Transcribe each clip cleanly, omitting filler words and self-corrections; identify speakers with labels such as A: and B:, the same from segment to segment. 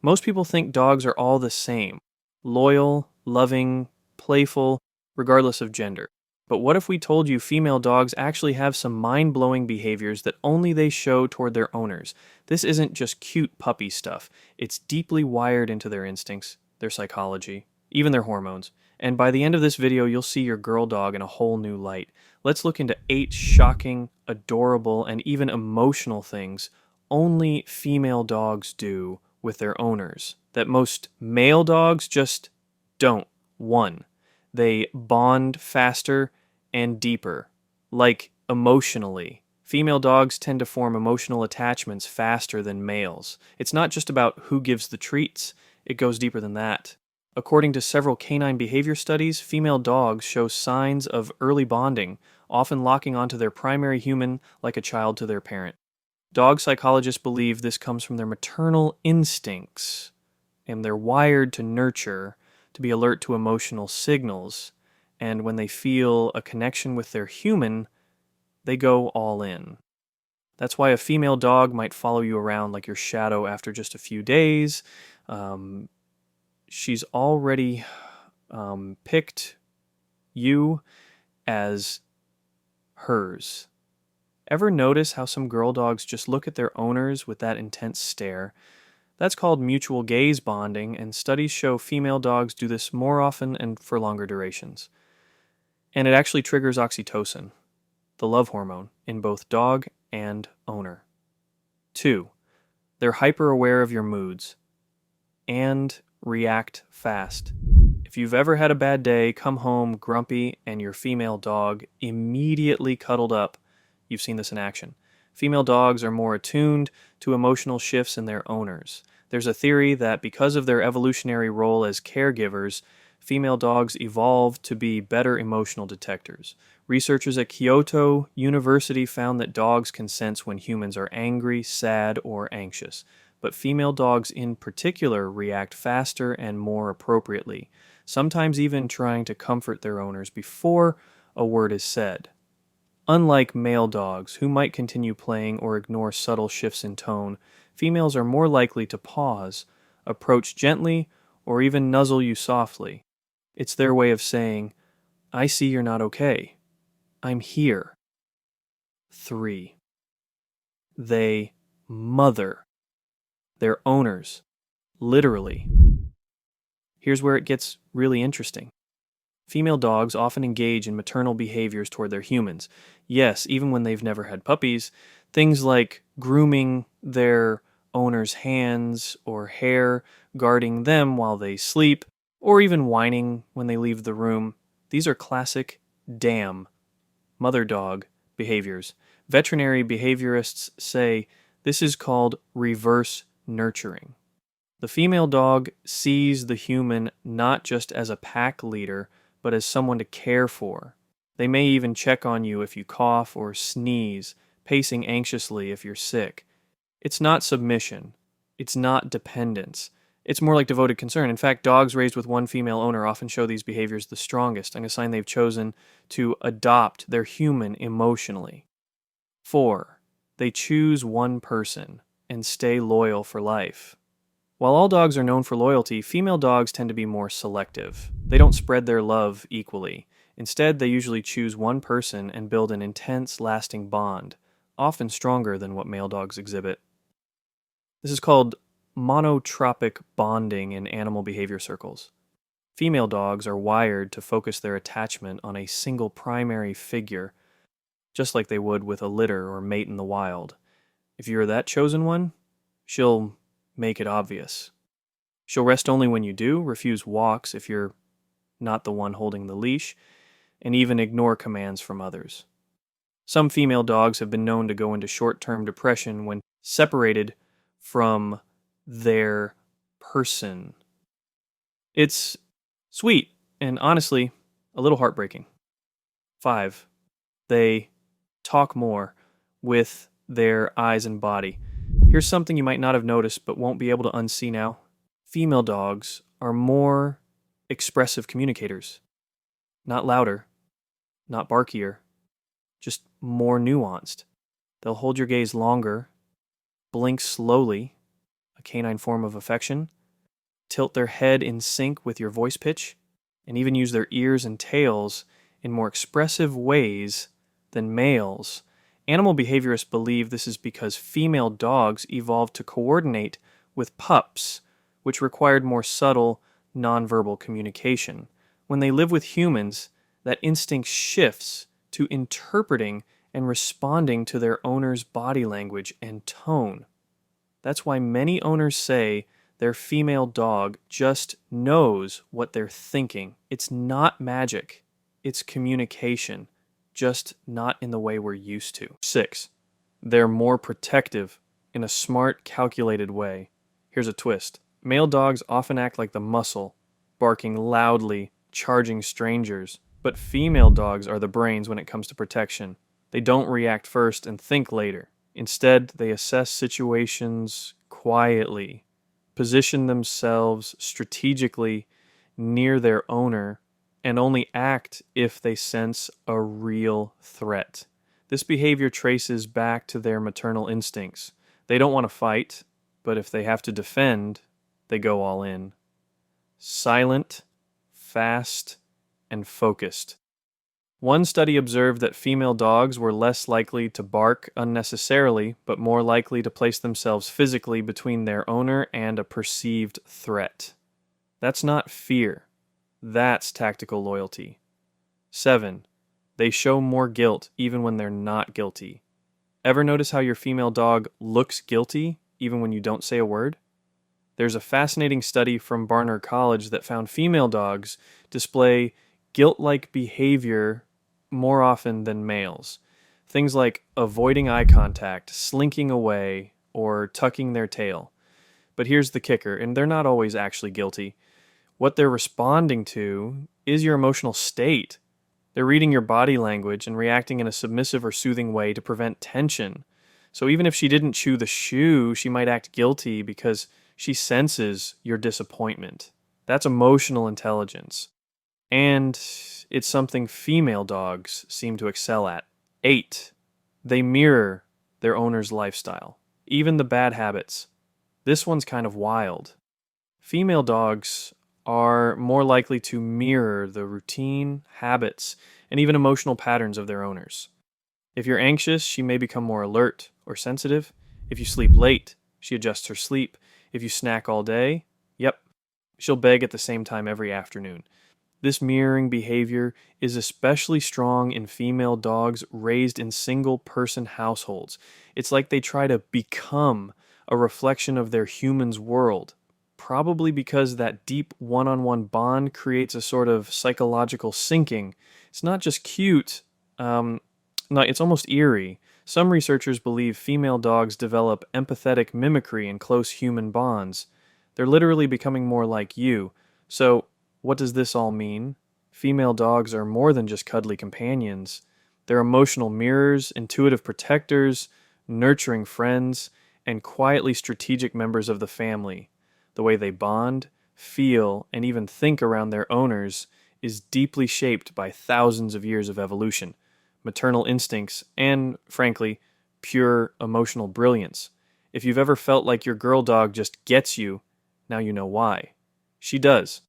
A: Most people think dogs are all the same: loyal, loving, playful, regardless of gender. But what if we told you female dogs actually have some mind-blowing behaviors that only they show toward their owners? This isn't just cute puppy stuff. It's deeply wired into their instincts, their psychology, even their hormones. And by the end of this video, you'll see your girl dog in a whole new light. Let's look into 8 shocking, adorable, and even emotional things only female dogs do with their owners that most male dogs just don't. 1. They bond faster and deeper, like emotionally. Female dogs tend to form emotional attachments faster than males. It's not just about who gives the treats, it goes deeper than that. According to several canine behavior studies, female dogs show signs of early bonding, often locking onto their primary human like a child to their parent. Dog psychologists believe this comes from their maternal instincts, and they're wired to nurture, to be alert to emotional signals, and when they feel a connection with their human, they go all in. That's why a female dog might follow you around like your shadow after just a few days. She's already picked you as hers. Ever notice how some girl dogs just look at their owners with that intense stare? That's called mutual gaze bonding, and studies show female dogs do this more often and for longer durations. And it actually triggers oxytocin, the love hormone, in both dog and owner. 2. They're hyper-aware of your moods and react fast. If you've ever had a bad day, come home grumpy, and your female dog immediately cuddled up, you've seen this in action. Female dogs are more attuned to emotional shifts in their owners. There's a theory that because of their evolutionary role as caregivers, female dogs evolved to be better emotional detectors. Researchers at Kyoto University found that dogs can sense when humans are angry, sad, or anxious. But female dogs in particular react faster and more appropriately, sometimes even trying to comfort their owners before a word is said. Unlike male dogs, who might continue playing or ignore subtle shifts in tone, females are more likely to pause, approach gently, or even nuzzle you softly. It's their way of saying, "I see you're not okay. I'm here." 3. They mother their owners, literally. Here's where it gets really interesting. Female dogs often engage in maternal behaviors toward their humans. Yes, even when they've never had puppies. Things like grooming their owner's hands or hair, guarding them while they sleep, or even whining when they leave the room. These are classic damn mother dog behaviors. Veterinary behaviorists say this is called reverse nurturing. The female dog sees the human not just as a pack leader, but as someone to care for. They may even check on you if you cough or sneeze, pacing anxiously if you're sick. It's not submission. It's not dependence. It's more like devoted concern. In fact, dogs raised with one female owner often show these behaviors the strongest, and a sign they've chosen to adopt their human emotionally. 4. They choose one person and stay loyal for life. While all dogs are known for loyalty, female dogs tend to be more selective. They don't spread their love equally. Instead, they usually choose one person and build an intense, lasting bond, often stronger than what male dogs exhibit. This is called monotropic bonding in animal behavior circles. Female dogs are wired to focus their attachment on a single primary figure, just like they would with a litter or mate in the wild. If you're that chosen one, she'll make it obvious. She'll rest only when you do, refuse walks if you're not the one holding the leash, and even ignore commands from others. Some female dogs have been known to go into short-term depression when separated from their person. It's sweet and honestly a little heartbreaking. 5. They talk more with their eyes and body. Here's something you might not have noticed but won't be able to unsee now. Female dogs are more expressive communicators. Not louder, not barkier, just more nuanced. They'll hold your gaze longer, blink slowly, canine form of affection, tilt their head in sync with your voice pitch, and even use their ears and tails in more expressive ways than males. Animal behaviorists believe this is because female dogs evolved to coordinate with pups, which required more subtle, nonverbal communication. When they live with humans, that instinct shifts to interpreting and responding to their owner's body language and tone. That's why many owners say their female dog just knows what they're thinking. It's not magic, it's communication, just not in the way we're used to. 6. They're more protective in a smart, calculated way. Here's a twist. Male dogs often act like the muscle, barking loudly, charging strangers. But female dogs are the brains when it comes to protection. They don't react first and think later. Instead, they assess situations quietly, position themselves strategically near their owner, and only act if they sense a real threat. This behavior traces back to their maternal instincts. They don't want to fight, but if they have to defend, they go all in. Silent, fast, and focused. One study observed that female dogs were less likely to bark unnecessarily, but more likely to place themselves physically between their owner and a perceived threat. That's not fear. That's tactical loyalty. 7. They show more guilt even when they're not guilty. Ever notice how your female dog looks guilty even when you don't say a word? There's a fascinating study from Barnard College that found female dogs display guilt-like behavior more often than males. Things like avoiding eye contact, slinking away, or tucking their tail. But here's the kicker, and they're not always actually guilty. What they're responding to is your emotional state. They're reading your body language and reacting in a submissive or soothing way to prevent tension. So even if she didn't chew the shoe, she might act guilty because she senses your disappointment. That's emotional intelligence. And it's something female dogs seem to excel at. 8. They mirror their owner's lifestyle, even the bad habits. This one's kind of wild. Female dogs are more likely to mirror the routine, habits, and even emotional patterns of their owners. If you're anxious, she may become more alert or sensitive. If you sleep late, she adjusts her sleep. If you snack all day, she'll beg at the same time every afternoon. This mirroring behavior is especially strong in female dogs raised in single-person households. It's like they try to become a reflection of their human's world, probably because that deep one-on-one bond creates a sort of psychological syncing. It's not just cute, it's almost eerie. Some researchers believe female dogs develop empathetic mimicry in close human bonds. They're literally becoming more like you. So, what does this all mean? Female dogs are more than just cuddly companions. They're emotional mirrors, intuitive protectors, nurturing friends, and quietly strategic members of the family. The way they bond, feel, and even think around their owners is deeply shaped by thousands of years of evolution, maternal instincts, and, frankly, pure emotional brilliance. If you've ever felt like your girl dog just gets you, now you know why. She does,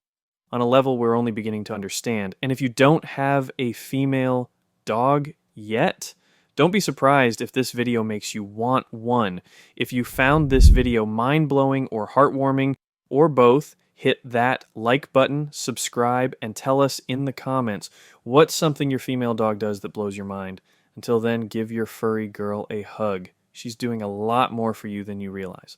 A: on a level we're only beginning to understand. And if you don't have a female dog yet, don't be surprised if this video makes you want one. If you found this video mind-blowing or heartwarming, or both, hit that like button, subscribe, and tell us in the comments what's something your female dog does that blows your mind. Until then, give your furry girl a hug. She's doing a lot more for you than you realize.